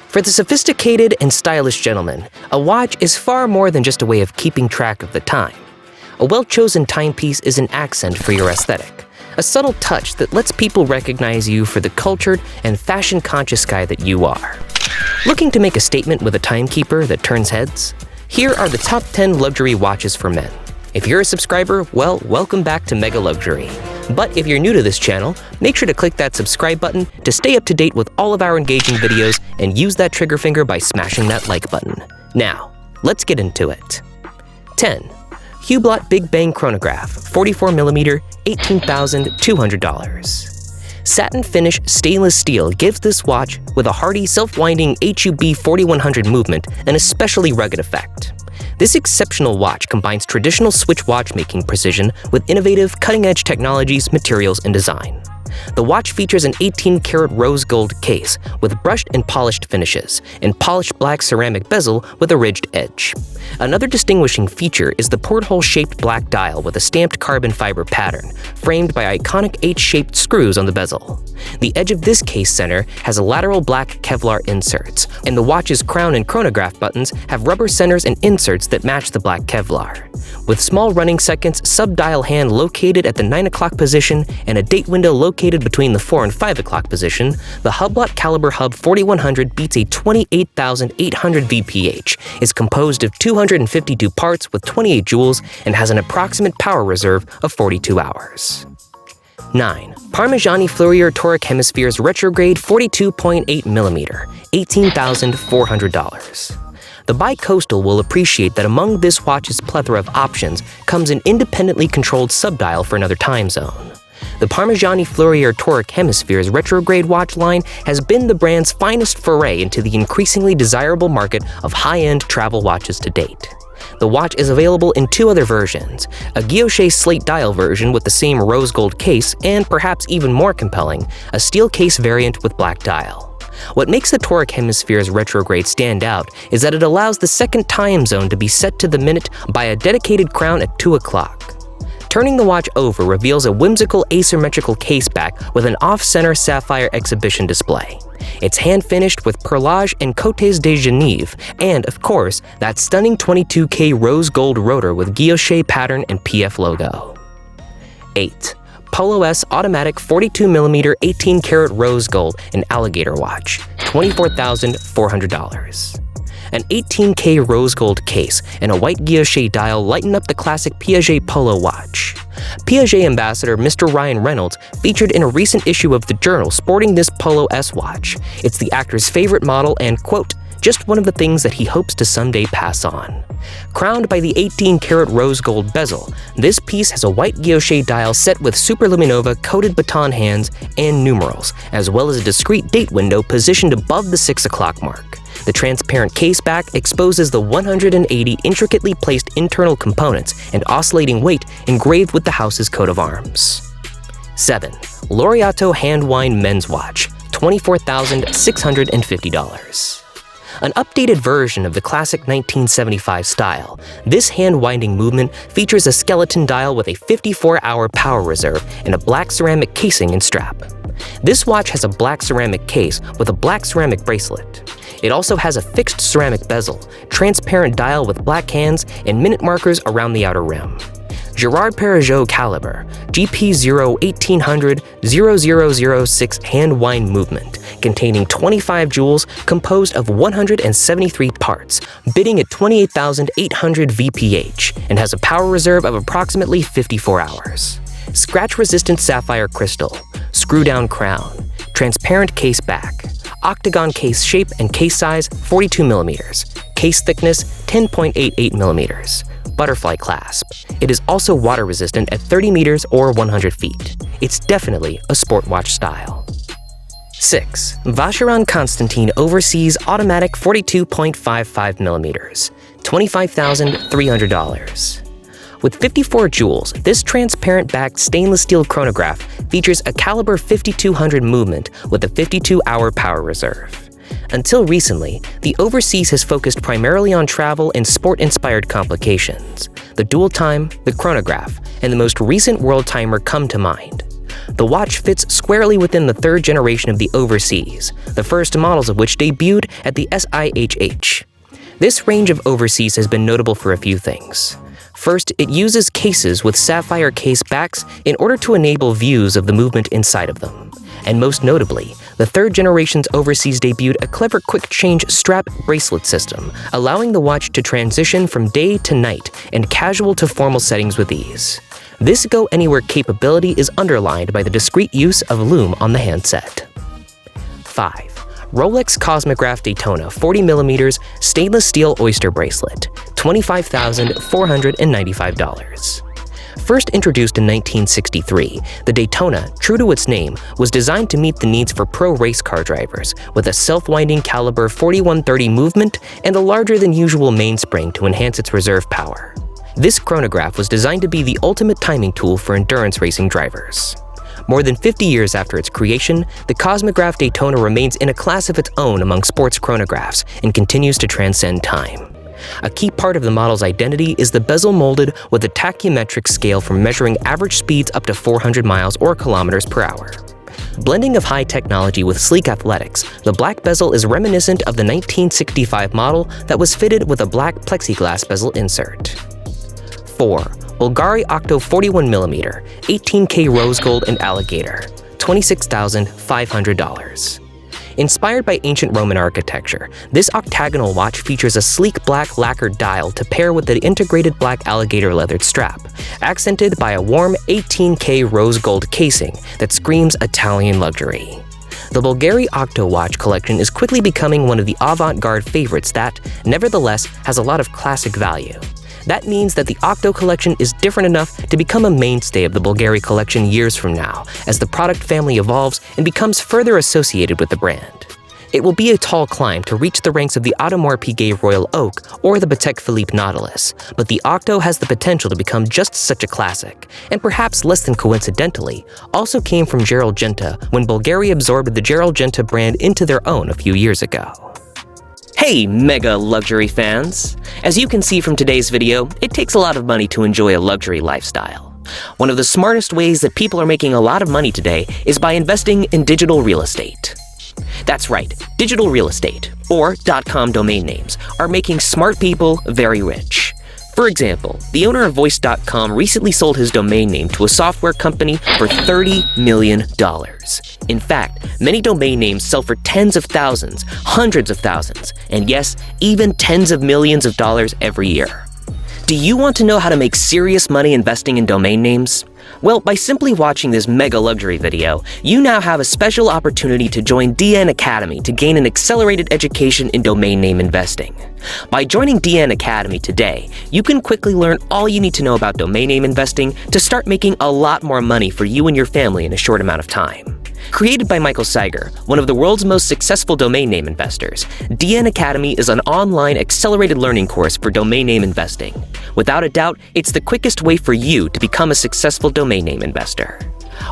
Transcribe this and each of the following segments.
For the sophisticated and stylish gentleman, a watch is far more than just a way of keeping track of the time. A well-chosen timepiece is an accent for your aesthetic, a subtle touch that lets people recognize you for the cultured and fashion-conscious guy that you are. Looking to make a statement with a timekeeper that turns heads? Here are the top 10 luxury watches for men. If you're a subscriber, well, welcome back to MEGALUXURY. But if you're new to this channel, make sure to click that subscribe button to stay up to date with all of our engaging videos and use that trigger finger by smashing that like button. Now, let's get into it. 10. Hublot Big Bang Chronograph, 44mm, $18,200. Satin finish stainless steel gives this watch, with a hardy self-winding HUB 4100 movement, an especially rugged effect. This exceptional watch combines traditional Swiss watchmaking precision with innovative, cutting-edge technologies, materials, and design. The watch features an 18-karat rose gold case with brushed and polished finishes, and polished black ceramic bezel with a ridged edge. Another distinguishing feature is the porthole-shaped black dial with a stamped carbon fiber pattern, framed by iconic H-shaped screws on the bezel. The edge of this case center has a lateral black Kevlar inserts, and the watch's crown and chronograph buttons have rubber centers and inserts that match the black Kevlar. With small running seconds, sub-dial hand located at the 9 o'clock position and a date window located between the 4 and 5 o'clock position, the Hublot Caliber Hub 4100 beats a 28,800 VPH, is composed of 252 parts with 28 jewels, and has an approximate power reserve of 42 hours. 9. Parmigiani Fleurier Toric Hemispheres Retrograde 42.8mm, $18,400. The bicoastal will appreciate that among this watch's plethora of options comes an independently controlled subdial for another time zone. The Parmigiani Fleurier Toric Hemispheres Retrograde watch line has been the brand's finest foray into the increasingly desirable market of high-end travel watches to date. The watch is available in two other versions, a guilloche slate dial version with the same rose gold case, and perhaps even more compelling, a steel case variant with black dial. What makes the Toric Hemispheres Retrograde stand out is that it allows the second time zone to be set to the minute by a dedicated crown at 2 o'clock. Turning the watch over reveals a whimsical asymmetrical caseback with an off-center sapphire exhibition display. It's hand-finished with perlage and Côtes de Genève, and, of course, that stunning 22K rose gold rotor with guilloche pattern and PF logo. 8. Polo S Automatic 42mm 18-karat rose gold and alligator watch, $24,400. An 18K rose gold case and a white guilloche dial lighten up the classic Piaget Polo watch. Piaget ambassador Mr. Ryan Reynolds featured in a recent issue of the Journal sporting this Polo S watch. It's the actor's favorite model and, quote, just one of the things that he hopes to someday pass on. Crowned by the 18-karat rose gold bezel, this piece has a white guilloche dial set with superluminova coated baton hands and numerals, as well as a discrete date window positioned above the 6 o'clock mark. The transparent caseback exposes the 180 intricately placed internal components and oscillating weight engraved with the house's coat of arms. 7. Loreato Hand-Wind Men's Watch, $24,650. An updated version of the classic 1975 style, this hand-winding movement features a skeleton dial with a 54-hour power reserve and a black ceramic casing and strap. This watch has a black ceramic case with a black ceramic bracelet. It also has a fixed ceramic bezel, transparent dial with black hands, and minute markers around the outer rim. Girard-Perregaux caliber, GP0 1800 0006 hand-wind movement, containing 25 jewels composed of 173 parts, bidding at 28,800 VPH, and has a power reserve of approximately 54 hours. Scratch-resistant sapphire crystal, screw-down crown, transparent case back, octagon case shape and case size 42mm, case thickness 10.88 millimeters, butterfly clasp. It is also water resistant at 30 meters or 100 feet. It's definitely a sport watch style. 6. Vacheron Constantin Overseas Automatic 42.55 millimeters, $25,300. With 54 jewels, this transparent-backed stainless steel chronograph features a caliber 5200 movement with a 52-hour power reserve. Until recently, the Overseas has focused primarily on travel and sport-inspired complications. The dual time, the chronograph, and the most recent world timer come to mind. The watch fits squarely within the third generation of the Overseas, the first models of which debuted at the SIHH. This range of Overseas has been notable for a few things. First, it uses cases with sapphire case backs in order to enable views of the movement inside of them. And most notably, the third generation's Overseas debuted a clever quick-change strap bracelet system, allowing the watch to transition from day to night and casual to formal settings with ease. This go-anywhere capability is underlined by the discreet use of lume on the handset. 5. Rolex Cosmograph Daytona 40mm stainless steel oyster bracelet, $25,495. First introduced in 1963, the Daytona, true to its name, was designed to meet the needs for pro race car drivers, with a self-winding caliber 4130 movement and a larger-than-usual mainspring to enhance its reserve power. This chronograph was designed to be the ultimate timing tool for endurance racing drivers. More than 50 years after its creation, the Cosmograph Daytona remains in a class of its own among sports chronographs and continues to transcend time. A key part of the model's identity is the bezel molded with a tachymetric scale for measuring average speeds up to 400 miles or kilometers per hour. Blending of high technology with sleek athletics, the black bezel is reminiscent of the 1965 model that was fitted with a black plexiglass bezel insert. 4. Bulgari Octo 41mm, 18K rose gold and alligator, $26,500. Inspired by ancient Roman architecture, this octagonal watch features a sleek black lacquered dial to pair with the integrated black alligator leathered strap, accented by a warm 18K rose gold casing that screams Italian luxury. The Bulgari Octo watch collection is quickly becoming one of the avant-garde favorites that, nevertheless, has a lot of classic value. That means that the Octo collection is different enough to become a mainstay of the Bulgari collection years from now, as the product family evolves and becomes further associated with the brand. It will be a tall climb to reach the ranks of the Audemars Piguet Royal Oak or the Patek Philippe Nautilus, but the Octo has the potential to become just such a classic, and perhaps less than coincidentally, also came from Girard-Genta when Bulgari absorbed the Girard-Genta brand into their own a few years ago. Hey, mega luxury fans! As you can see from today's video, it takes a lot of money to enjoy a luxury lifestyle. One of the smartest ways that people are making a lot of money today is by investing in digital real estate. That's right, digital real estate, or .com domain names, are making smart people very rich. For example, the owner of Voice.com recently sold his domain name to a software company for $30 million. In fact, many domain names sell for tens of thousands, hundreds of thousands, and yes, even tens of millions of dollars every year. Do you want to know how to make serious money investing in domain names? Well, by simply watching this mega luxury video, you now have a special opportunity to join DnAcademy to gain an accelerated education in domain name investing. By joining DnAcademy today, you can quickly learn all you need to know about domain name investing to start making a lot more money for you and your family in a short amount of time. Created by Michael Seiger, one of the world's most successful domain name investors, DnAcademy is an online accelerated learning course for domain name investing. Without a doubt, it's the quickest way for you to become a successful domain name investor.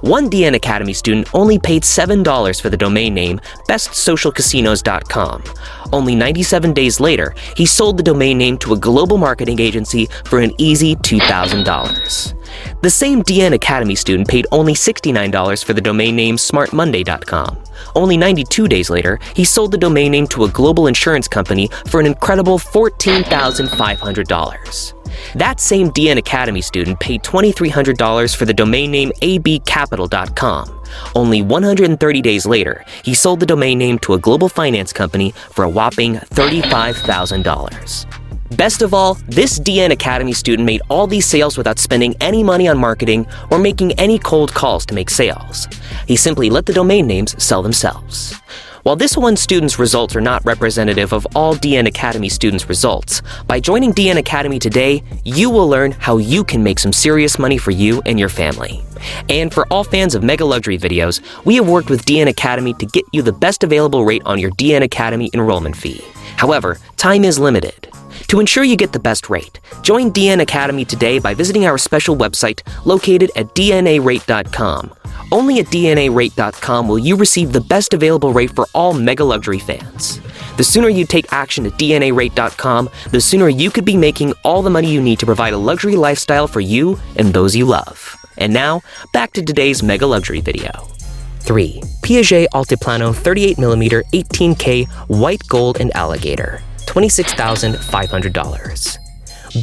One DnAcademy student only paid $7 for the domain name bestsocialcasinos.com. Only 97 days later, he sold the domain name to a global marketing agency for an easy $2,000. The same DnAcademy student paid only $69 for the domain name smartmonday.com. Only 92 days later, he sold the domain name to a global insurance company for an incredible $14,500. That same DnAcademy student paid $2,300 for the domain name abcapital.com. Only 130 days later, he sold the domain name to a global finance company for a whopping $35,000. Best of all, this DnAcademy student made all these sales without spending any money on marketing or making any cold calls to make sales. He simply let the domain names sell themselves. While this one student's results are not representative of all DnAcademy students' results, by joining DnAcademy today, you will learn how you can make some serious money for you and your family. And for all fans of mega luxury videos, we have worked with DnAcademy to get you the best available rate on your DnAcademy enrollment fee. However, time is limited. To ensure you get the best rate, join DnAcademy today by visiting our special website located at dnarate.com. Only at dnarate.com will you receive the best available rate for all mega luxury fans. The sooner you take action at dnarate.com, the sooner you could be making all the money you need to provide a luxury lifestyle for you and those you love. And now, back to today's mega luxury video. 3. Piaget Altiplano 38mm 18K white gold and alligator, $26,500.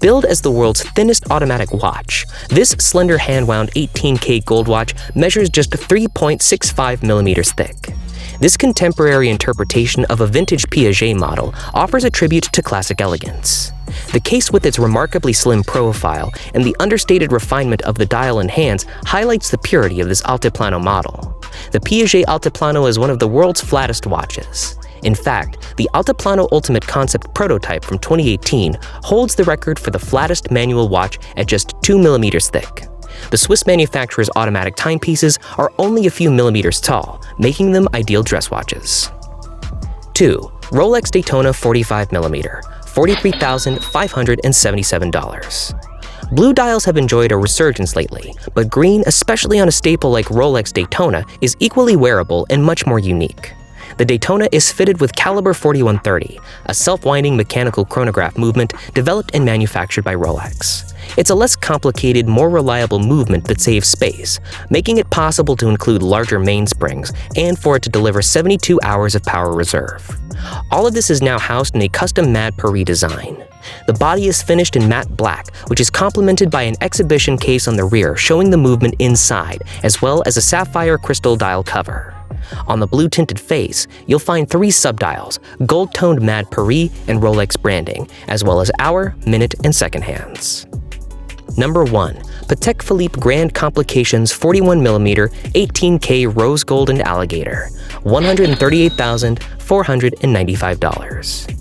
Billed as the world's thinnest automatic watch, this slender hand-wound 18K gold watch measures just 3.65 millimeters thick. This contemporary interpretation of a vintage Piaget model offers a tribute to classic elegance. The case with its remarkably slim profile and the understated refinement of the dial and hands highlights the purity of this Altiplano model. The Piaget Altiplano is one of the world's flattest watches. In fact, the Altiplano Ultimate Concept prototype from 2018 holds the record for the flattest manual watch at just 2 millimeters thick. The Swiss manufacturer's automatic timepieces are only a few millimeters tall, making them ideal dress watches. 2. Rolex Daytona 45mm, $43,577. Blue dials have enjoyed a resurgence lately, but green, especially on a staple like Rolex Daytona, is equally wearable and much more unique. The Daytona is fitted with caliber 4130, a self-winding mechanical chronograph movement developed and manufactured by Rolex. It's a less complicated, more reliable movement that saves space, making it possible to include larger mainsprings and for it to deliver 72 hours of power reserve. All of this is now housed in a custom Mad Paris design. The body is finished in matte black, which is complemented by an exhibition case on the rear showing the movement inside, as well as a sapphire crystal dial cover. On the blue-tinted face, you'll find 3 subdials, gold-toned Mad Paris and Rolex branding, as well as hour, minute, and second hands. Number 1. Patek Philippe Grand Complications 41mm 18K Rose Gold and Alligator, $138,495.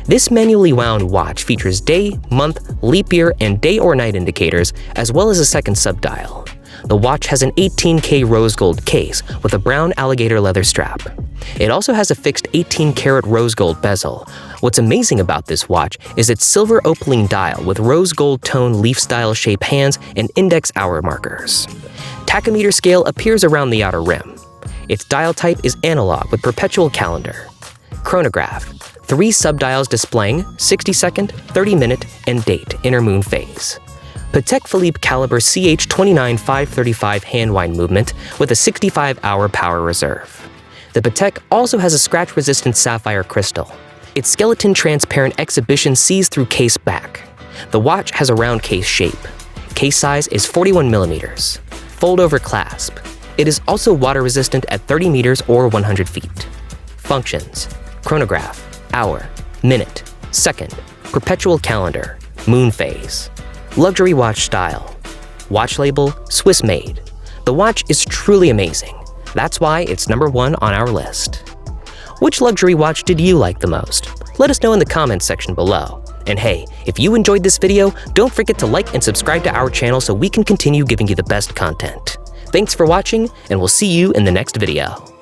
This manually wound watch features day, month, leap year, and day or night indicators, as well as a second subdial. The watch has an 18K rose gold case with a brown alligator leather strap. It also has a fixed 18-karat rose gold bezel. What's amazing about this watch is its silver opaline dial with rose gold tone leaf-style shape hands and index hour markers. Tachometer scale appears around the outer rim. Its dial type is analog with perpetual calendar. Chronograph, 3 subdials displaying 60-second, 30-minute, and date intermoon phase. Patek Philippe caliber CH29535 hand-wind movement with a 65-hour power reserve. The Patek also has a scratch-resistant sapphire crystal. Its skeleton transparent exhibition sees through case back. The watch has a round case shape. Case size is 41 millimeters. Fold-over clasp. It is also water-resistant at 30 meters or 100 feet. Functions: chronograph, hour, minute, second, perpetual calendar, moon phase. Luxury watch style. Watch label, Swiss made. The watch is truly amazing. That's why it's number 1 on our list. Which luxury watch did you like the most? Let us know in the comments section below. And hey, if you enjoyed this video, don't forget to like and subscribe to our channel so we can continue giving you the best content. Thanks for watching, and we'll see you in the next video.